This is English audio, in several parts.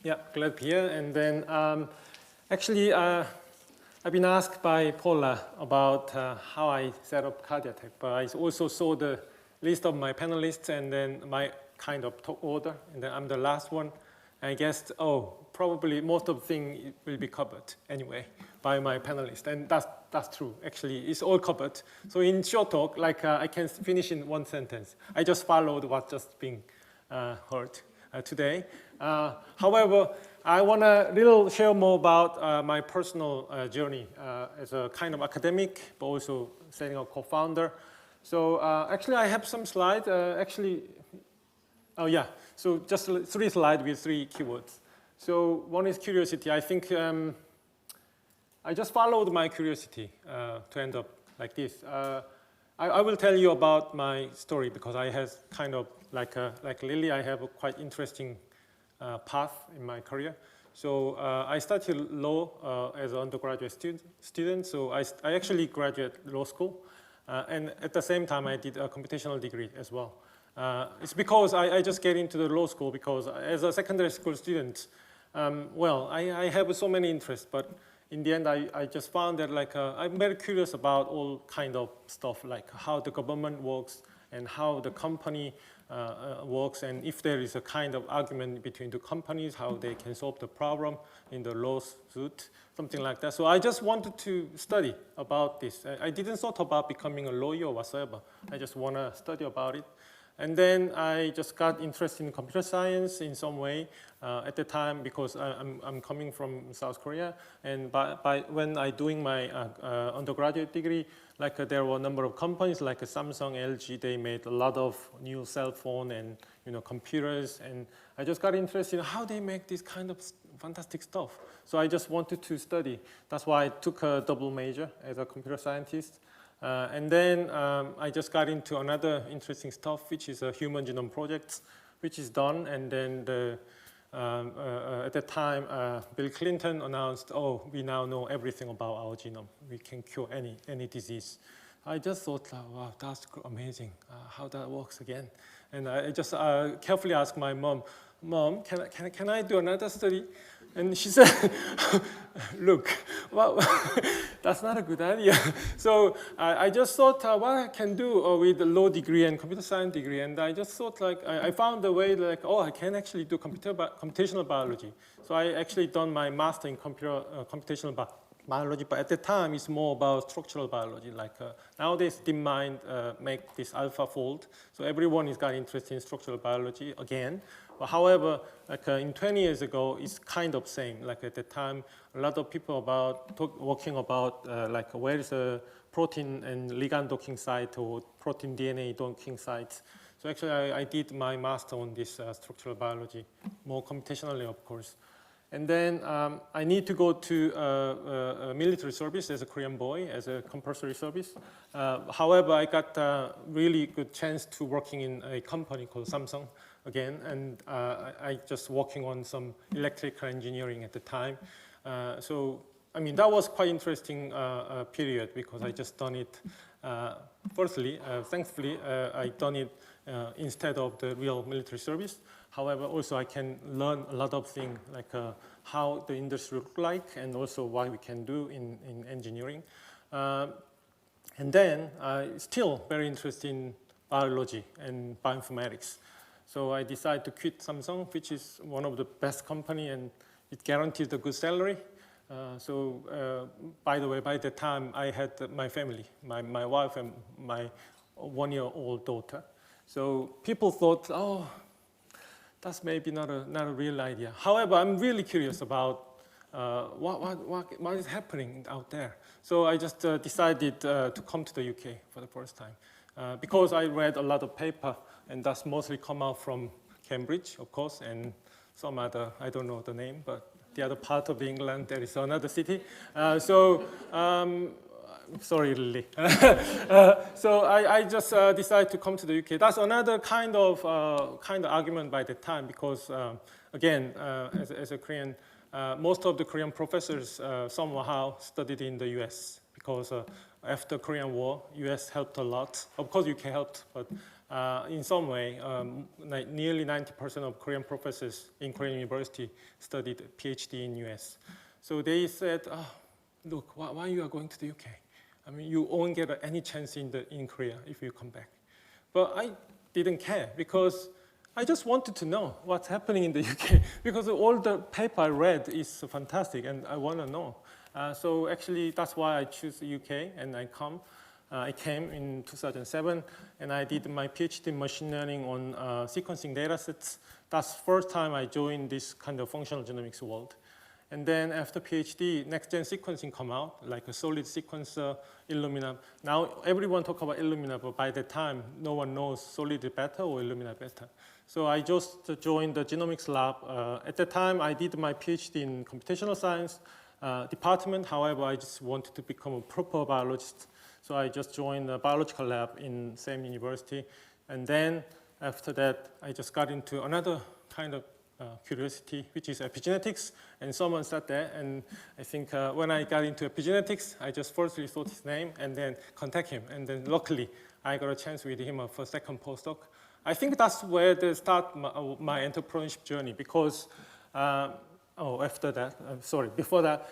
Yeah, glad to hear. And then actually, I've been asked by Paula about how I set up CardiaTec, but I also saw the list of my panelists and then my kind of top order, and then I'm the last one. I guessed, oh, probably most of the things will be covered anyway by my panelists, and that's true. Actually, it's all covered. So in short talk, like I can finish in one sentence. I just followed what's just being heard today. However, I want to share more about my personal journey as a kind of academic, but also setting a co-founder. So actually, I have some slides. Oh yeah. So just 3 slides with 3 keywords. So one is curiosity. I think I just followed my curiosity to end up like this. I will tell you about my story because I have kind of like Lily, I have a quite interesting path in my career. So I started law as an undergraduate student. So I actually graduated law school. And at the same time, I did a computational degree as well. It's because I just get into the law school because as a secondary school student, well, I have so many interests, but in the end, I just found that like I'm very curious about all kind of stuff, like how the government works and how the company works, and if there is a kind of argument between the companies, how they can solve the problem in the lawsuit, something like that. So I just wanted to study about this. I didn't thought about becoming a lawyer or whatsoever. I just want to study about it. And then I just got interested in computer science in some way at the time because I'm coming from South Korea. And when I doing my undergraduate degree, like there were a number of companies like Samsung, LG. They made a lot of new cell phone and computers. And I just got interested in how they make this kind of fantastic stuff. So I just wanted to study. That's why I took a double major as a computer scientist. And then I just got into another interesting stuff, which is a human genome project, which is done. And then at the time, Bill Clinton announced, oh, we now know everything about our genome. We can cure any disease. I just thought, wow, that's amazing, how that works again. And I just carefully asked my mom, can I do another study? And she said, look, well, that's not a good idea. So I just thought what I can do with a law degree and computer science degree. And I just thought like, I found a way like, oh, I can actually do computational biology. So I actually done my master in computational biology, but at the time it's more about structural biology. Like nowadays DeepMind make this AlphaFold. So everyone is got interested in structural biology again. But however, like in 20 years ago, it's kind of same. Like at the time, a lot of people working about like where is a protein and ligand docking site or protein DNA docking sites. So actually, I did my master on this structural biology, more computationally, of course. And then I need to go to military service as a Korean boy, as a compulsory service. However, I got a really good chance to working in a company called Samsung again, and I just working on some electrical engineering at the time. So, I mean, that was quite interesting period because I just done it, firstly, thankfully, I done it instead of the real military service. However, also I can learn a lot of things like how the industry look like and also what we can do in engineering. And then still very interested in biology and bioinformatics. So I decided to quit Samsung, which is one of the best company and it guarantees a good salary. By the way, by the time I had my family, my wife and my 1-year-old daughter. So people thought, oh, that's maybe not a real idea. However, I'm really curious about what is happening out there. So I just decided to come to the UK for the first time because I read a lot of paper, and that's mostly come out from Cambridge, of course, and some other, I don't know the name, but the other part of England, there is another city. Sorry, Lily. So I just decided to come to the UK. That's another kind of argument by the time because, again, as a Korean, most of the Korean professors somehow studied in the US because after Korean War, US helped a lot. Of course, UK helped, but in some way, like nearly 90% of Korean professors in Korean university studied PhD in US. So they said, oh, look, why you are going to the UK? I mean, you won't get any chance in Korea if you come back. But I didn't care because I just wanted to know what's happening in the UK because all the paper I read is fantastic and I want to know. So actually, that's why I choose the UK and I came in 2007 and I did my PhD in machine learning on sequencing data sets. That's the first time I joined this kind of functional genomics world. And then after PhD, next-gen sequencing come out, like a solid sequencer, Illumina. Now everyone talk about Illumina, but by the time, no one knows solid better or Illumina better. So I just joined the genomics lab. At the time, I did my PhD in computational science department. However, I just wanted to become a proper biologist. So I just joined the biological lab in same university. And then after that, I just got into another kind of curiosity, which is epigenetics, and someone sat there, and I think when I got into epigenetics, I just firstly thought his name and then contact him, and then luckily I got a chance with him for a second postdoc. I think that's where the start my entrepreneurship journey, because after that, sorry, before that,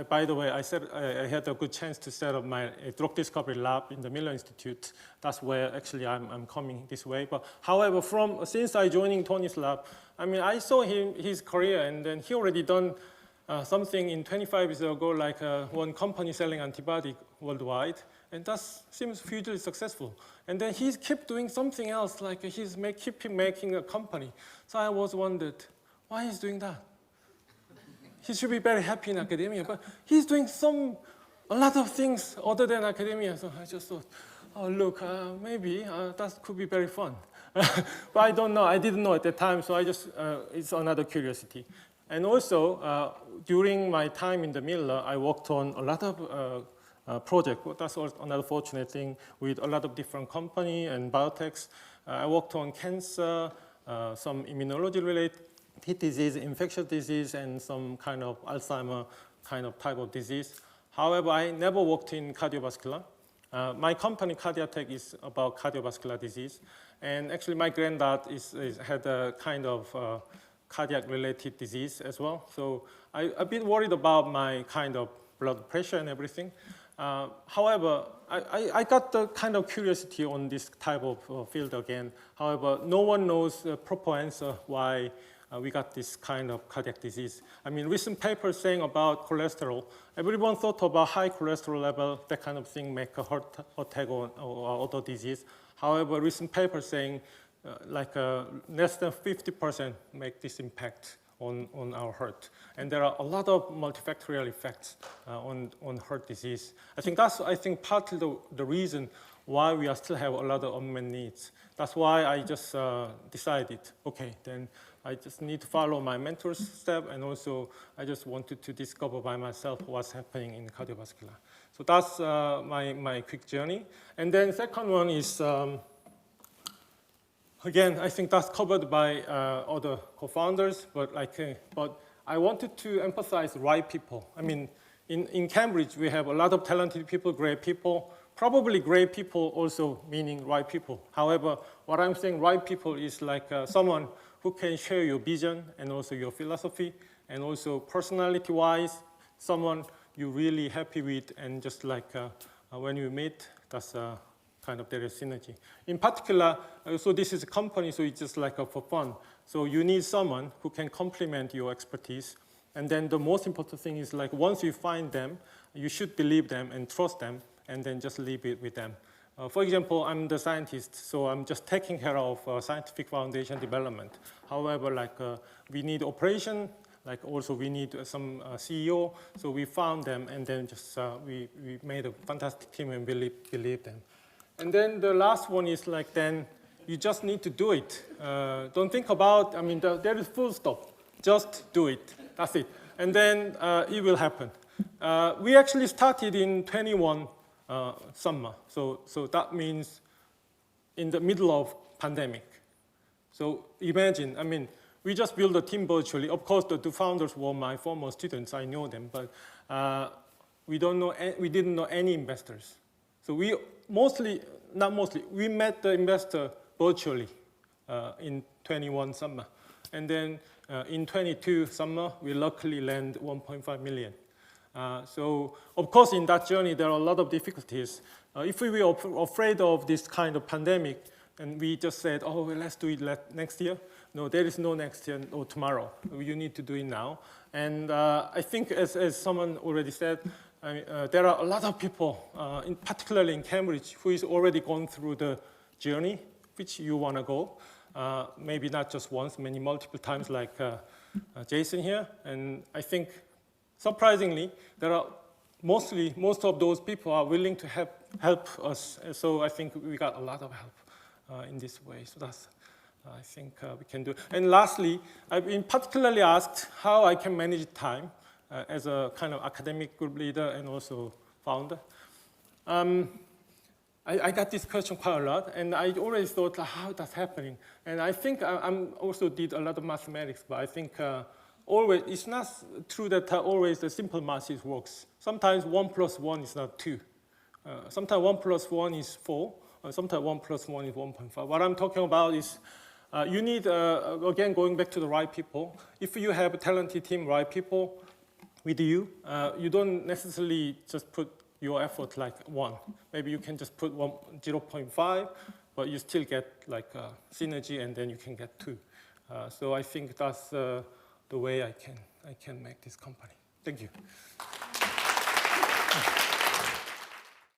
by the way, I said I had a good chance to set up my drug discovery lab in the Milner Institute. That's where actually I'm coming this way. But however, since I joining Tony's lab, I mean, I saw his career, and then he already done something in 25 years ago, like one company selling antibody worldwide, and that seems hugely successful. And then he kept doing something else, like he's keep making a company. So I was wondered, why he's doing that? He should be very happy in academia, but he's doing a lot of things other than academia. So I just thought, oh, look, maybe that could be very fun. But I don't know, I didn't know at the time, so I just, it's another curiosity. And also, during my time in the Milner, I worked on a lot of projects. That's another fortunate thing with a lot of different companies and biotechs. I worked on cancer, some immunology-related disease, infectious disease, and some kind of Alzheimer kind of type of disease. However, I never worked in cardiovascular. My company, CardiaTec, is about cardiovascular disease. And actually, my granddad had a kind of cardiac-related disease as well. So I'm a bit worried about my kind of blood pressure and everything. However, I got the kind of curiosity on this type of field again. However, no one knows the proper answer why we got this kind of cardiac disease. I mean, recent papers saying about cholesterol. Everyone thought about high cholesterol level, that kind of thing make a heart attack or other disease. However, recent papers saying less than 50% make this impact on our heart. And there are a lot of multifactorial effects on heart disease. I think that's, partly the reason why we still have a lot of unmet needs. That's why I just decided, okay, then I just need to follow my mentor's step, and also I just wanted to discover by myself what's happening in cardiovascular. So that's my quick journey. And then second one is, again, I think that's covered by other co-founders, but I wanted to emphasize right people. I mean, in Cambridge, we have a lot of talented people, great people. Probably great people also meaning right people. However, what I'm saying right people is like someone who can share your vision and also your philosophy, and also personality-wise, someone you're really happy with, and just like when you meet, that's kind of there is synergy. In particular, so this is a company, so it's just like for fun. So you need someone who can complement your expertise. And then the most important thing is like once you find them, you should believe them and trust them, and then just leave it with them. For example, I'm the scientist, so I'm just taking care of scientific foundation development. However, we need operation, also we need some CEO, so we found them, and then just we made a fantastic team and believe them. And then the last one is then you just need to do it. Don't think about, there is full stop. Just do it, that's it. And then it will happen. We actually started in 21 summer. So that means in the middle of pandemic. So imagine, we just built a team virtually. Of course, the two founders were my former students. I know them, but we didn't know any investors. So we mostly, not mostly. We met the investor virtually in 21 summer. And then in 22 summer, we luckily land 1.5 million. So of course, in that journey, there are a lot of difficulties. If we were afraid of this kind of pandemic, and we just said, oh, well, let's do it next year. No, there is no next year or tomorrow. You need to do it now. And I think, as someone already said, there are a lot of people, particularly in Cambridge, who is already gone through the journey which you want to go. Maybe not just once, multiple times, like Jason here. And I think, surprisingly, there are most of those people are willing to help us. So I think we got a lot of help in this way. So that's, I think we can do. And lastly, I've been particularly asked how I can manage time as a kind of academic group leader and also founder. I got this question quite a lot, and I always thought, how that's happening? And I think I also did a lot of mathematics, but I think always, it's not true that always the simple math works. Sometimes 1 + 1 is not 2. Sometimes 1 + 1 is 4. Sometimes 1 + 1 is 1.5. What I'm talking about is you need, again, going back to the right people. If you have a talented team, right people with you, you don't necessarily just put your effort like 1. Maybe you can just put 0.5, but you still get like synergy, and then you can get 2. So I think that's the way I can make this company. Thank you.